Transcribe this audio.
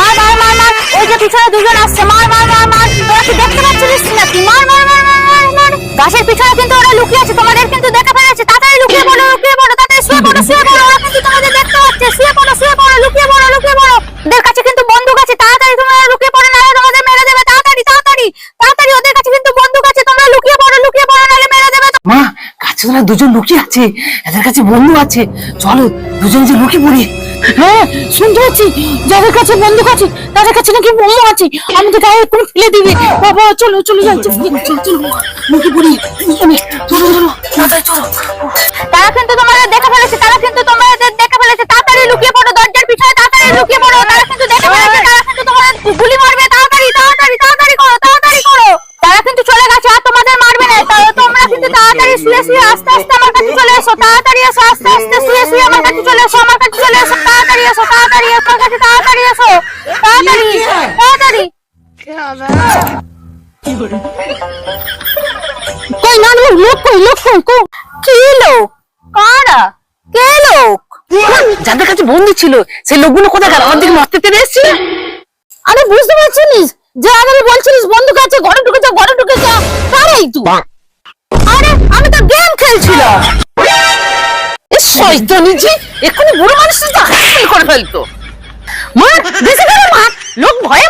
মার মার মার মার, ওই যে পিছনে দুজন আসছে, মার মার মার মার, তোরা কি দেখতে পাচ্ছিস নাকি? মার মার মার মার মার মার। গাছের পিছনে কিন্তু ওরা লুকিয়ে আছে, তোমাদের কিন্তু দেখে ফেলেছে, তাড়াতাড়ি লুকিয়ে পড়ো, তাড়াতাড়ি শুয়ে পড়ো, ওরা কিন্তু তোমাদের দেখতে পাচ্ছে, শুয়ে পড়ো, লুকিয়ে পড়ো। ওদের কাছে কিন্তু বন্দুক আছে, তাড়াতাড়ি তোমরা লুকিয়ে পড়ো, নাহলে তোমাদের মেরে দেবে, তাড়াতাড়ি তাড়াতাড়ি তাড়াতাড়ি, ওদের কাছে কিন্তু বন্দুক আছে, তোমরা লুকিয়ে পড়ো, নাহলে মেরে দেবে। মা, কাছে ওরা দুজন লুকিয়ে আছে, এদের কাছে বন্দুক আছে, চলো দুজন যে লুকিয়ে পড়ি। হ্যাঁ শুনতে পাচ্ছি, যাদের কাছে বন্দুক আছে তাদের কাছে নাকি বোমা আছে, আমাদের গায়ে করে ফেলে দিবে। বাবা চলো চলো যাচ্ছি, চলো লুকিয়ে পড়ি, চলো তাড়াতাড়ি চলো। তারা কিন্তু তোমাদের দেখে ফেলেছে, তাড়াতাড়ি লুকিয়ে পড়ো, দরজার পিছনে তাড়াতাড়ি লুকিয়ে পড়ো, তারা কিন্তু দেখে ফেলেছে, তারা কিন্তু তোমাদের গুলি মারবে, তাড়াতাড়ি করো। তারা কিন্তু চলে গেছে, আর তোমাদের মারবে না, তোমরা কিন্তু তাড়াতাড়ি শুয়ে আস্তে আস্তে আমার কাছে চলে এসো, তাড়াতাড়ি এসো, আস্তে আস্তে শুয়ে আমার কাছে চলে এসো, তাড়াতাড়ি এসো, তাড়াতাড়ি এসো, তাড়াতাড়ি। কই না লোক কই কি লোক? কারা? কে লোক? যাদের কাছে বন্দুক ছিল সেই লোকগুলো কোথায় গেল? আমার দিকে মারতে তেড়ে এসেছিল। আরে বুঝতে পারছিস যে আগে বলছিলিস বন্দুক আছে, ঘরে ঢুকে যা, তারাই তুই। আরে আমি তো গেম খেলছিলাম। শয়তানি জি, এক্ষুনি বুড়ো মানুষটা হাসিল করে ফেলতো। মার বেশি করে মার, লোক ভয়ে